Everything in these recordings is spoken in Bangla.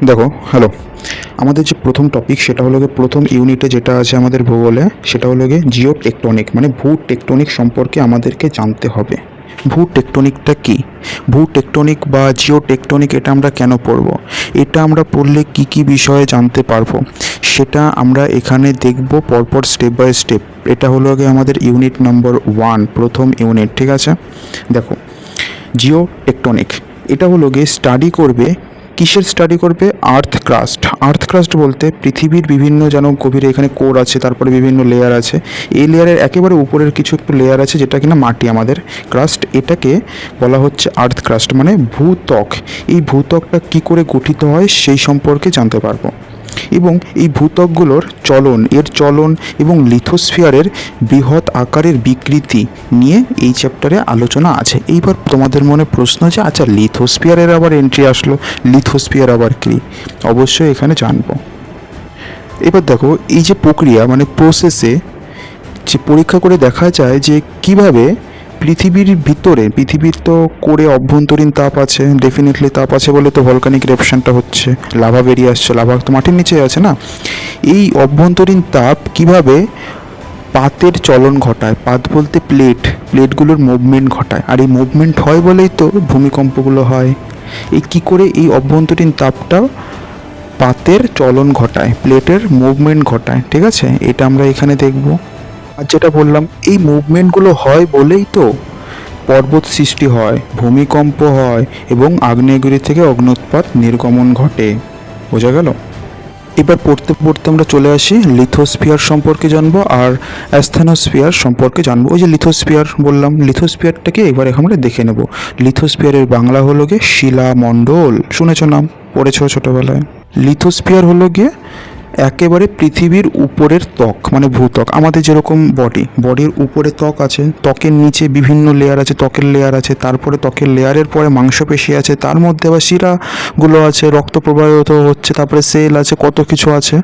দেখো, হ্যালো। আমাদের যে প্রথম টপিক সেটা হলো গিয়ে প্রথম ইউনিটে যেটা আছে আমাদের ভূগোলে, সেটা হলো গিয়ে জিও টেকটনিক, মানে ভূ টেকটনিক সম্পর্কে আমাদেরকে জানতে হবে। ভূ টেকটনিকটা কী? ভূ টেকটনিক বা জিও টেকটনিক এটা আমরা কেন পড়ব? এটা আমরা পড়লে কি কি বিষয়ে জানতে পারবো সেটা আমরা এখানে দেখব পরপর স্টেপ বাই স্টেপ। এটা হলো গিয়ে আমাদের ইউনিট নম্বর 1, প্রথম ইউনিট, ঠিক আছে? দেখো, জিও টেকটনিক এটা হলো গিয়ে স্টাডি করবে, কিসের স্টাডি করবে? আর্থ ক্রাস্ট। আর্থ ক্রাস্ট বলতে পৃথিবীর বিভিন্ন যেন গভীরে এখানে কোর আছে, তারপরে বিভিন্ন লেয়ার আছে। এই লেয়ারের একেবারে উপরের কিছু একটু লেয়ার আছে যেটা কিনা মাটি, আমাদের ক্রাস্ট, এটাকে বলা হচ্ছে আর্থ ক্রাস্ট, মানে ভূত্বক। এই ভূত্বকটা কী করে গঠিত হয় সেই সম্পর্কে জানতে পারবো, এবং এই ভূত্বকগুলোর চলন, এর চলন এবং লিথোস্ফিয়ারের বৃহৎ আকারের বিকৃতি নিয়ে এই চ্যাপ্টারে আলোচনা আছে। এইবার তোমাদের মনে প্রশ্ন যে আচ্ছা, লিথোস্ফিয়ারের আবার এন্ট্রি আসলো, লিথোস্ফিয়ার আবার কী? অবশ্যই এখানে জানবো। এবার দেখো, এই যে প্রক্রিয়া মানে প্রসেসে যে পরীক্ষা করে দেখা যায় যে কিভাবে পৃথিবীর ভিতরে, পৃথিবীর তো কোরে অভ্যন্তরীণ তাপ আছে, ডেফিনেটলি তাপ আছে বলে তো ভলকানিক ইরেপশনটা হচ্ছে, লাভা বেরিয়ে আসছে, লাভা তো মাটির নিচে আছে না। এই অভ্যন্তরীণ তাপ কিভাবে পাতের চলন ঘটায়, পাত বলতে প্লেটগুলোর মুভমেন্ট ঘটায়, আর এই মুভমেন্ট হয় বলেই তো ভূমিকম্পগুলো হয়। এই কী করে এই অভ্যন্তরীণ তাপটা পাতের চলন ঘটায়, প্লেটের মুভমেন্ট ঘটায়, ঠিক আছে? এটা আমরা এখানে দেখব। আর যেটা বললাম, এই মুভমেন্টগুলো হয় বলেই তো পর্বত সৃষ্টি হয়, ভূমিকম্প হয় এবং আগ্নেয়গিরি থেকে অগ্ন্যুৎপাত নির্গমন ঘটে। বোঝা গেল? এবার পড়তে পড়তে আমরা চলে আসি লিথোস্ফিয়ার সম্পর্কে জানবো আর অ্যাস্থেনোস্ফিয়ার সম্পর্কে জানবো। ওই যে লিথোস্ফিয়ার বললাম, লিথোস্ফিয়ারটাকে এবার আমরা দেখে নেব। লিথোস্ফিয়ারের বাংলা হলো গিয়ে শিলামণ্ডল। শুনেছ নাম, পড়েছ ছোটোবেলায়। লিথোস্ফিয়ার হলো গিয়ে একেবারে পৃথিবীর উপরের ত্বক, মানে ভূত্বক। আমাদের যেরকম বডির উপরে ত্বক আছে, ত্বকের নিচে বিভিন্ন লেয়ার আছে, ত্বকের লেয়ার আছে, তারপরে ত্বকের লেয়ারের পরে মাংসপেশি আছে, তার মধ্যে আবার শিরাগুলো আছে, রক্ত প্রবাহিত হচ্ছে, তারপরে সেল আছে, কত কিছু আছে,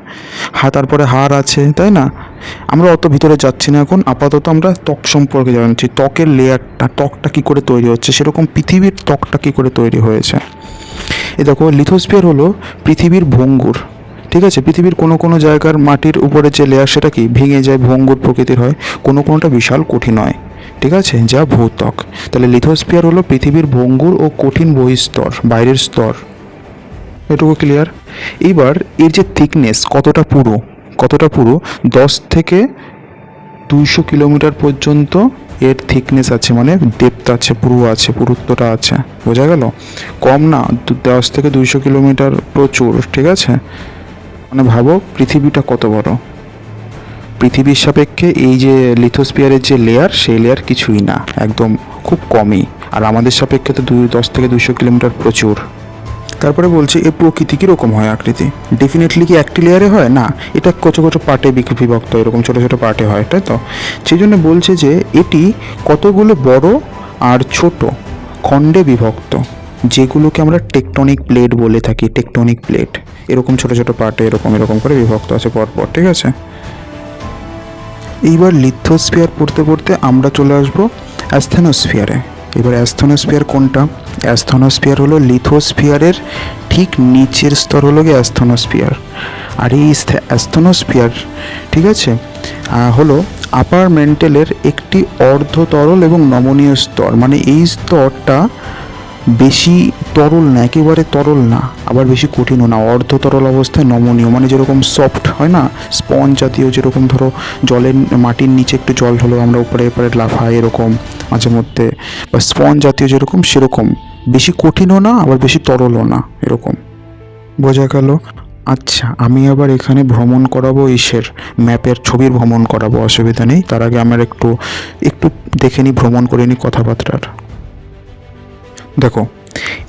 তারপরে হাড় আছে, তাই না? আমরা অত ভিতরে যাচ্ছি না এখন, আপাতত আমরা ত্বক সম্পর্কে জানছি, ত্বকের লেয়ারটা, ত্বকটা কী করে তৈরি হচ্ছে, সেরকম পৃথিবীর ত্বকটা কী করে তৈরি হয়েছে। এ দেখো, লিথোস্ফিয়ার হলো পৃথিবীর ভঙ্গুর, ঠিক আছে? পৃথিবীর কোনো কোনো জায়গার মাটির উপরে যে লেয়ার সেটা কি ভেঙে যায়, ভঙ্গুর প্রকৃতির হয়, কোনো কোনোটা বিশাল কঠিন হয়, ঠিক আছে, যা ভূত্বক। তাহলে লিথোস্ফিয়ার হলো পৃথিবীর ভঙ্গুর ও কঠিন বহিঃস্তর, বাইরের স্তর। এটুকু ক্লিয়ার? এইবার এর যে থিকনেস কতটা পুরো 10 থেকে 200 কিলোমিটার পর্যন্ত এর থিকনেস আছে, মানে ডেপথ আছে, পুরুত্বটা আছে। বোঝা গেল? কম না, 10 থেকে 200 কিলোমিটার প্রচুর, ঠিক আছে? মানে ভাবো পৃথিবীটা কত বড়। পৃথিবীর সাপেক্ষে এই যে লিথোস্ফিয়ারের যে লেয়ার, সেই লেয়ার কিছুই না, একদম খুব কমই। আর আমাদের সাপেক্ষে তো 10 থেকে 200 কিলোমিটার প্রচুর। তারপরে বলছে এর প্রকৃতি কীরকম হয়, আকৃতি? ডেফিনেটলি কি একটি লেয়ারে হয় না, এটা কচো কচো পার্টে বিভক্ত, এরকম ছোটো ছোটো পার্টে হয়, তাই তো? সেই জন্য বলছে যে এটি কতগুলো বড় আর ছোট খণ্ডে বিভক্ত, যেগুলোকে আমরা টেকটনিক প্লেট বলে থাকি। টেকটনিক প্লেট এরকম ছোটো ছোটো পার্টে এরকম এরকম করে বিভক্ত আছে পরপর, ঠিক আছে? এইবার লিথোস্ফিয়ার পড়তে পড়তে আমরা চলে আসবো অ্যাস্থেনোস্ফিয়ারে। এবার অ্যাস্থেনোস্ফিয়ার কোনটা? অ্যাস্থেনোস্ফিয়ার হলো লিথোস্ফিয়ারের ঠিক নিচের স্তর হলো গিয়ে অ্যাস্থেনোস্ফিয়ার। আর এই অ্যাস্থেনোস্ফিয়ার, ঠিক আছে, হলো আপার ম্যান্টেলের একটি অর্ধ তরল এবং নমনীয় স্তর। মানে এই স্তরটা বেশি তরল না, একেবারে তরল না, আবার বেশি কঠিনও না, অর্ধ তরল অবস্থায় নমনীয়, মানে যেরকম সফট হয় না, স্পঞ্জ জাতীয়, যেরকম ধরো জলের মাটির নিচে একটু জল হলো, আমরা উপরে এপারে লাফাই এরকম মাঝে মধ্যে, বা স্পঞ্জ জাতীয় যেরকম সেরকম, বেশি কঠিনও না আবার বেশি তরলও না, এরকম। বোঝা গেল? আচ্ছা, আমি আবার এখানে ভ্রমণ করাবো, ম্যাপের ছবির ভ্রমণ করাবো, অসুবিধা নেই। তার আগে আমার একটু দেখে নিই, ভ্রমণ করে নিই কথাবার্তার। দেখো,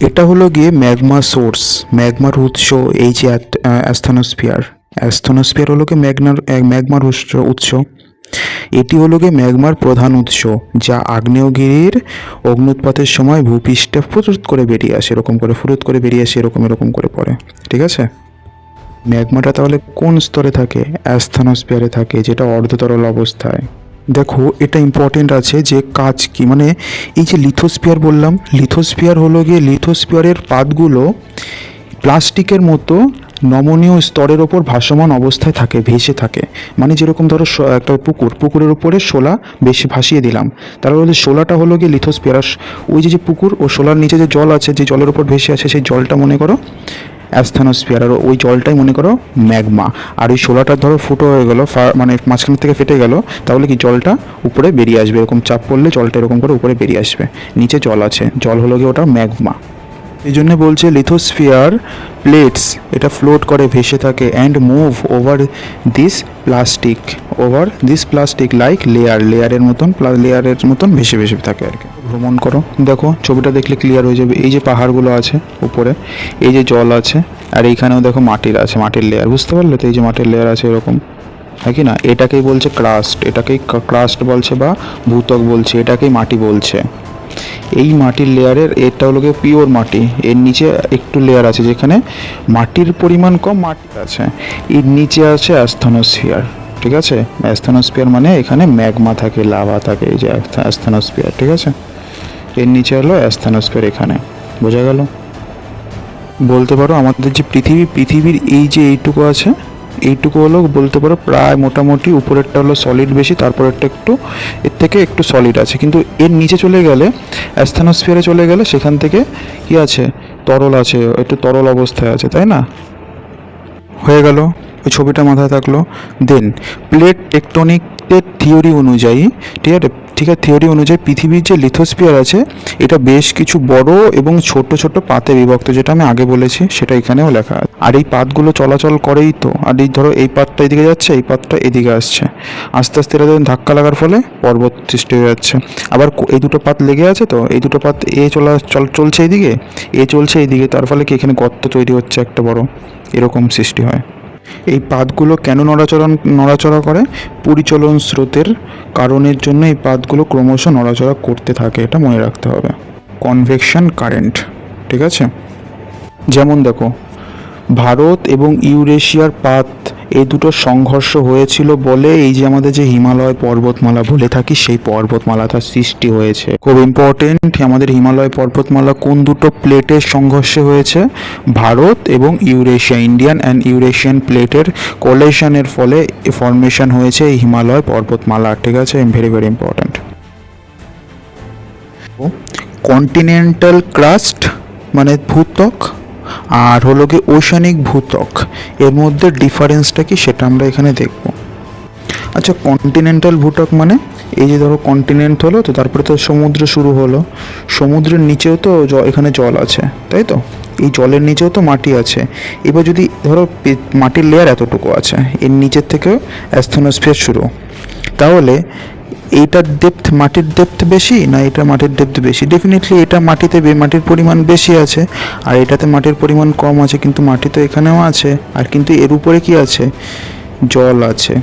এটা হলো গিয়ে ম্যাগমা সোর্স, ম্যাগমার উৎস। এই যে অ্যাস্থেনোস্ফিয়ার হলো গিয়ে ম্যাগমার উৎস। এটি হলো গিয়ে ম্যাগমার প্রধান উৎস, যা আগ্নেয়গিরির অগ্ন্যুৎপাতের সময় ভূপৃষ্ঠে ফুরুত করে বেরিয়ে আসে, এরকম এরকম করে পড়ে, ঠিক আছে? ম্যাগমাটা তাহলে কোন স্তরে থাকে? অ্যাস্থেনোস্ফিয়ারে থাকে, যেটা অর্ধতরল অবস্থায়। দেখো, এটা ইম্পর্টেন্ট আছে যে কাজ কি, মানে এই যে লিথোস্ফিয়ার বললাম, লিথোস্ফিয়ার হলো গিয়ে লিথোস্ফিয়ারের পাতগুলো প্লাস্টিকের মতো নমনীয় স্তরের ওপর ভাসমান অবস্থায় থাকে, ভেসে থাকে। মানে যেরকম ধরো একটা পুকুরের উপরে শোলা বেশি ভাসিয়ে দিলাম, তারপর বলছে শোলাটা হলো গিয়ে লিথোস্ফিয়ার। আর ওই যে পুকুর ও শোলার নিচে যে জল আছে, যে জলের উপর ভেসে আছে, সেই জলটা মনে করো অ্যাস্থেনোস্ফিয়ার। আর ওই জলটাই মনে করো ম্যাগমা। আর ওই শোলাটা ধরো ফুটো হয়ে গেলো, মানে মাঝখান থেকে ফেটে গেল, তাহলে কি জলটা উপরে বেরিয়ে আসবে। এরকম চাপ পড়লে জলটা এরকম করে উপরে বেরিয়ে আসবে। নিচে জল আছে, জল হলো গিয়ে ওটা ম্যাগমা। এই জন্য বলছে লিথোস্ফিয়ার প্লেটস এটা ফ্লোট করে, ভেসে থাকে and move over this plastic like লেয়ারের মতন ভেসে ভেসে থাকে আর কি। ভ্রমণ করো, দেখো ছবিটা দেখলে ক্লিয়ার হয়ে যাবে। এই যে পাহাড়গুলো আছে উপরে, এই যে জল আছে, আর এইখানেও দেখো মাটির আছে, মাটির লেয়ার, বুঝতে পারলে তো? এই যে মাটির লেয়ার আছে এরকম, হয় কি না? এটাকেই বলছে ক্রাস্ট, এটাকেই ক্রাস্ট বলছে বা ভূত্বক বলছে, এটাকেই মাটি বলছে। এই মাটির লেয়ারের এটা হলো গিয়ে পিওর মাটি, এর নিচে একটু লেয়ার আছে যেখানে মাটির পরিমাণ কম, মাটি আছে। এর নিচে আছে অ্যাস্থেনোস্ফিয়ার, ঠিক আছে? অ্যাস্থেনোস্ফিয়ার মানে এখানে ম্যাগমা থাকে, লাভা থাকে, এই যে অ্যাস্থেনোস্ফিয়ার, ঠিক আছে? এর নিচে হলো অ্যাস্থেনোস্ফিয়ার, এখানে। বোঝা গেল? বলতে পারো আমাদের যে পৃথিবীর এই যে এইটুকু আছে, এইটুকু হলো বলতে পারো প্রায় মোটামুটি উপরেরটা হলো সলিড বেশি, তারপরেরটা একটু এর থেকে একটু সলিড আছে। কিন্তু এর নিচে চলে গেলে, অ্যাস্থেনোস্ফিয়ারে চলে গেলে, সেখান থেকে কি আছে? তরল আছে, একটু তরল অবস্থায় আছে, তাই না? হয়ে গেল, ওই ছবিটা মাথায় থাকলো। দেন প্লেট টেকটনিকের থিওরি অনুযায়ী, ঠিক আছে, থিওরি অনুযায়ী পৃথিবীর যে লিথোস্ফিয়ার আছে এটা বেশ কিছু বড় এবং ছোট ছোট পাতে বিভক্ত, যেটা আমি আগে বলেছি সেটা এখানেও লেখা আছে। আর এই পাতগুলো চলাচল করেই তো। আর এই ধরো এই পাতটা এদিকে যাচ্ছে, এই পাতটা এদিকে আসছে, আস্তে আস্তে এটা যখন ধাক্কা লাগার ফলে পর্বত সৃষ্টি হয়ে যাচ্ছে। আবার এই দুটো পাত লেগে আছে, তো এই দুটো পাত চলছে এইদিকে, চলছে এইদিকে, তার ফলে কি এখানে গর্ত তৈরি হচ্ছে একটা বড়, এরকম সৃষ্টি হয়। এই পাতগুলো কেন নড়াচড়া করে? পরিচলন স্রোতের কারণের জন্য এই পাতগুলো ক্রমশ নড়াচড়া করতে থাকে, এটা মনে রাখতে হবে। কনভেকশন কারেন্ট, ঠিক আছে? যেমন দেখো, ভারত এবং ইউরেশিয়ার পাত এই দুটো সংঘর্ষ হয়েছিল বলে এই যে আমাদের যে হিমালয় পর্বতমালা বলে থাকি, সেই পর্বতমালাটা সৃষ্টি হয়েছে। খুব ইম্পর্টেন্ট, আমাদের হিমালয় পর্বতমালা কোন দুটো প্লেটের সংঘর্ষে হয়েছে? ভারত এবং ইউরেশিয়া, ইন্ডিয়ান অ্যান্ড ইউরেশিয়ান প্লেটের কোলিশনের ফলে ফর্মেশন হয়েছে এই হিমালয় পর্বতমালা, ঠিক আছে? Very very important. Continental crust মানে ভূত্বক, আর হলো গিয়ে ওশানিক ভূত্বক, এর মধ্যে ডিফারেন্সটা কি সেটা আমরা এখানে দেখব। আচ্ছা, কন্টিনেন্টাল ভূত্বক মানে এই যে ধরো কন্টিনেন্ট হলো, তো তারপরে তো সমুদ্র শুরু হলো, সমুদ্রের নিচেও তো এখানে জল আছে, তাই তো? এই জলের নিচেও তো মাটি আছে। এবার যদি ধরো মাটির লেয়ার এতটুকু আছে, এর নিচের থেকেও অ্যাস্থেনোস্ফিয়ার শুরু, তাহলে এইটার ডেপথ, মাটির ডেপথ বেশি না এটা মাটির ডেপথ বেশি? ডেফিনেটলি এটা মাটির পরিমাণ বেশি আছে, আর এটাতে মাটির পরিমাণ কম আছে। কিন্তু মাটি তো এখানেও আছে, আর কিন্তু এর উপরে কি আছে? জল আছে।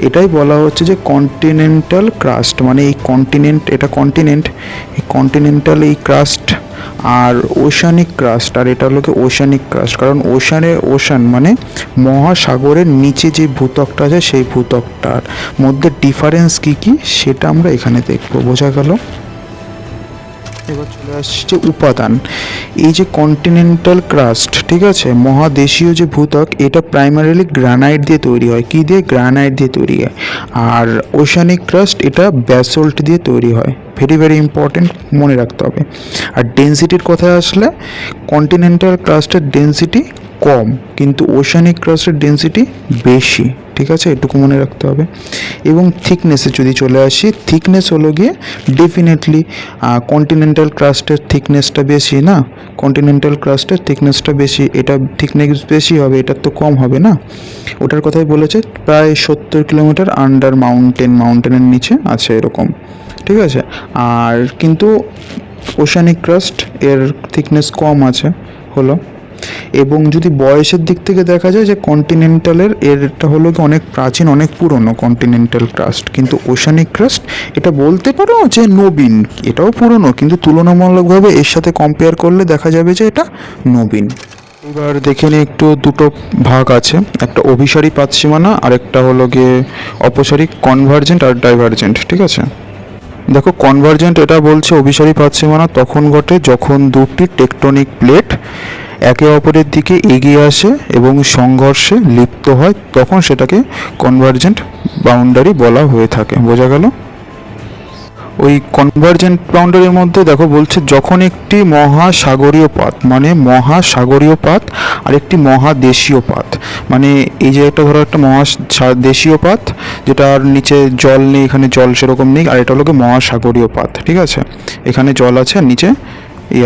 এটাই বলা হচ্ছে যে কন্টিনেন্টাল ক্রাস্ট, মানে এই কন্টিনেন্ট, এটা কন্টিনেন্ট, এই কন্টিনেন্টাল এই ক্রাস্ট, আর ওশানিক ক্রাস্ট, আর এটা হলো কি ওশানিক ক্রাস্ট। কারণ ওশান মানে মহাসাগরের নিচে যে ভূত্বকটা আছে, সেই ভূত্বকটার মধ্যে ডিফারেন্স কী কী সেটা আমরা এখানে দেখবো। বোঝা গেল? এবার চলে আসছে উপাদান। এই যে কন্টিনেন্টাল ক্রাস্ট, ঠিক আছে, মহাদেশীয় যে ভূত্বক, এটা প্রাইমারিলি গ্রানাইট দিয়ে তৈরি হয়। কি দিয়ে? গ্রানাইট দিয়ে তৈরি হয়। আর ওশানিক ক্রাস্ট এটা ব্যাসল্ট দিয়ে তৈরি হয়। ভেরি ভেরি ইম্পর্টেন্ট, মনে রাখতে হবে। আর ডেনসিটির কথায় আসলে, কন্টিনেন্টাল ক্রাস্টের ডেনসিটি কম, কিন্তু ওশানিক ক্রাস্টের ডেনসিটি বেশি, ঠিক আছে? এটুকু মনে রাখতে হবে। এবং থিকনেসে যদি চলে আসি, থিকনেস হলো গিয়ে ডেফিনেটলি কন্টিনেন্টাল ক্রাস্টের থিকনেসটা বেশি না, কন্টিনেন্টাল ক্রাস্টের থিকনেসটা বেশি, এটা থিকনেস বেশি হবে, এটার তো কম হবে না। ওটার কথাই বলেছে, প্রায় 70 কিলোমিটার আন্ডার মাউন্টেনের নিচে আছে এরকম, ঠিক আছে? আর কিন্তু ওশানিক ক্রাস্ট এর থিকনেস কম আছে হলো। এবং যদি বয়সের দিক থেকে দেখা যায় যে কন্টিনেন্টালের এটা হলো কি অনেক প্রাচীন, অনেক পুরনো কন্টিনেন্টাল ক্রাস্ট, কিন্তু ওশানিক ক্রাস্ট এটা বলতে পারো যে নবীন, এটাও পুরনো, কিন্তু তুলনামূলকভাবে এর সাথে কম্পেয়ার করলে দেখা যাবে যে এটা নবীন। এবার দেখে নিই একটু, দুটো ভাগ আছে, একটা অভিসারী পাতসীমানা আর একটা হলো গিয়ে অপসারী, কনভার্জেন্ট আর ডাইভার্জেন্ট, ঠিক আছে? দেখো কনভার্জেন্ট এটা বলছে অভিসারী পাত সীমানা তখন ঘটে যখন দুটি টেকটনিক প্লেট একে অপরের দিকে এগিয়ে আসে এবং সংঘর্ষে লিপ্ত হয়, তখন সেটাকে কনভার্জেন্ট বাউন্ডারি বলা হয়ে থাকে। বোঝা গেল? ওই কনভার্জেন্ট বাউন্ডারির মধ্যে দেখো বলছে যখন একটি মহাসাগরীয় পাত, মানে মহাসাগরীয় পাত আর একটি মহাদেশীয় পাত, মানে এই যে একটা ধরো একটা মহাদেশীয় পাত যেটার নিচে জল নেই, এখানে জল সেরকম নেই, আর এটা হলো মহাসাগরীয় পাত, ঠিক আছে, এখানে জল আছে আর নিচে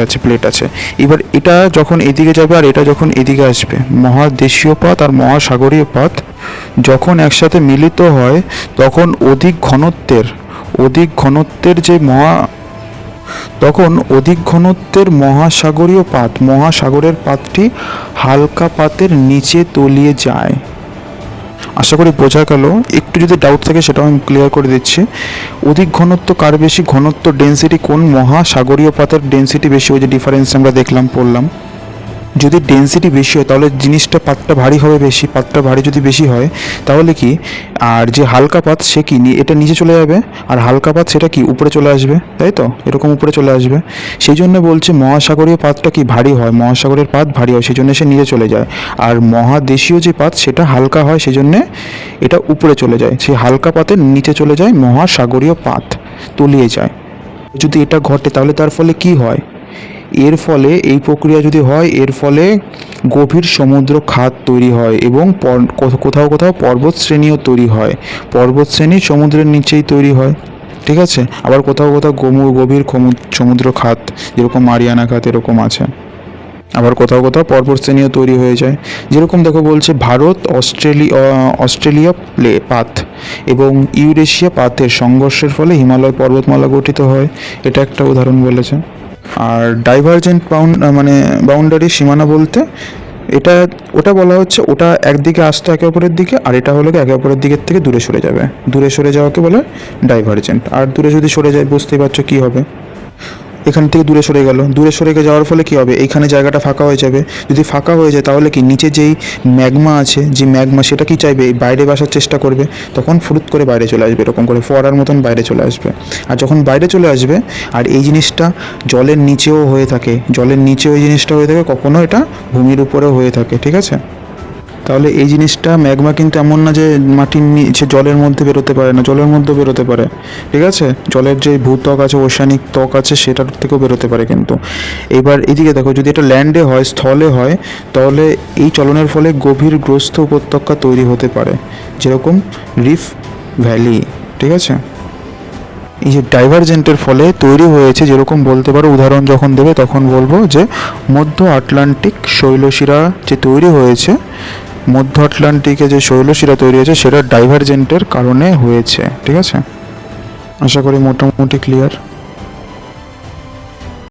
আছে প্লেট আছে। এবার এটা যখন এদিকে যাবে আর এটা যখন এদিকে আসবে, মহাদেশীয় পাত আর মহাসাগরীয় পাত যখন একসাথে মিলিত হয় তখন অধিক ঘনত্বের যে মহাসাগরের পাতটি হালকা পাতের নিচে তলিয়ে যায়। আশা করি বোঝা গেল। একটু যদি ডাউট থাকে সেটাও আমি ক্লিয়ার করে দিচ্ছি। অধিক ঘনত্ব কার বেশি? ঘনত্ব ডেন্সিটি কোন মহাসাগরীয় পাতের ডেন্সিটি বেশি? ওই যে ডিফারেন্স আমরা পড়লাম। যদি ডেন্সিটি বেশি হয় তাহলে জিনিসটা পাতটা ভারী হবে বেশি, পাতটা ভারী যদি বেশি হয় তাহলে কি, আর যে হালকা পাত সে কি এটা নিচে চলে যাবে, আর হালকা পাত সেটা কি উপরে চলে আসবে, তাই তো, এরকম উপরে চলে আসবে। সেই জন্য বলছে মহাসাগরীয় পাতটা কি ভারী হয়, মহাসাগরের পাত ভারী হয়, সেই জন্য সে নিচে চলে যায়। আর মহাদেশীয় যে পাত সেটা হালকা হয়, সেই জন্যে এটা উপরে চলে যায়, সেই হালকা পাতের নিচে চলে যায়, মহাসাগরীয় পাত তলিয়ে যায়। যদি এটা ঘটে তাহলে তার ফলে কি হয়? এর ফলে এই প্রক্রিয়া যদি হয়, এর ফলে গভীর সমুদ্র খাত তৈরি হয় এবং কোথাও কোথাও পর্বত শ্রেণীও তৈরি হয়। পর্বত শ্রেণী সমুদ্রের নিচেই তৈরি হয়, ঠিক আছে। আবার কোথাও কোথাও গভীর সমুদ্র খাত, যেরকম মারিয়ানা খাত এরকম আছে। আবার কোথাও কোথাও পর্বত শ্রেণীও তৈরি হয়ে যায়। যেরকম দেখো বলছে ভারত অস্ট্রেলিয়া পাত এবং ইউরেশিয়া পাতের সংঘর্ষের ফলে হিমালয় পর্বতমালা গঠিত হয়, এটা একটা উদাহরণ বলেছে। আর ডাইভারজেন্ট বাউন্ডারি সীমানা বলতে ওটা বলা হচ্ছে ওটা একদিকে আসতো একে অপরের দিকে, আর এটা হলো একে অপরের দিকের থেকে দূরে সরে যাবে, দূরে সরে যাওয়াকে বলে ডাইভারজেন্ট। আর দূরে যদি সরে যায় বুঝতেই পারছো কী হবে, এখান থেকে দূরে সরে যাওয়ার ফলে কি হবে, এইখানে জায়গাটা ফাঁকা হয়ে যাবে। যদি ফাঁকা হয়ে যায় তাহলে কি নিচে যেই ম্যাগমা আছে, যে ম্যাগমা সেটা কি চাইবে বাইরে আসার চেষ্টা করবে, তখন ফুরুত করে বাইরে চলে আসবে, এরকম করে ফোয়ারার মতন বাইরে চলে আসবে। আর যখন বাইরে চলে আসবে, আর এই জিনিসটা জলের নিচেও হয়ে থাকে, এই জিনিসটা হয়ে থাকে, কখনো এটা ভূমির উপরেও হয়ে থাকে, ঠিক আছে। তাহলে এই জিনিসটা ম্যাগমা কিন্তু এমন না যে মাটির নিচে জলের মধ্যে বেরোতে পারে না, জলের মধ্যেও বেরোতে পারে, ঠিক আছে। জলের যে ভূত্বক আছে, ওশানিক ত্বক আছে, সেটার থেকেও বেরোতে পারে কিন্তু। এবার এদিকে দেখো, যদি এটা ল্যান্ডে হয়, স্থলে হয়, তাহলে এই চলনের ফলে গভীর গ্রস্ত উপত্যকা তৈরি হতে পারে, যেরকম রিফ ভ্যালি, ঠিক আছে। এই যে ডাইভারজেন্টের ফলে তৈরি হয়েছে, যেরকম বলতে পারো, উদাহরণ যখন দেবে তখন বলবো যে মধ্য আটলান্টিক শৈলশিরা যে তৈরি হয়েছে, মধ্য আটলান্টিকে যে শৈলশিরা তৈরি হয়েছে সেটা ডাইভারজেন্টের কারণে হয়েছে, ঠিক আছে। আশা করি মোটামুটি ক্লিয়ার।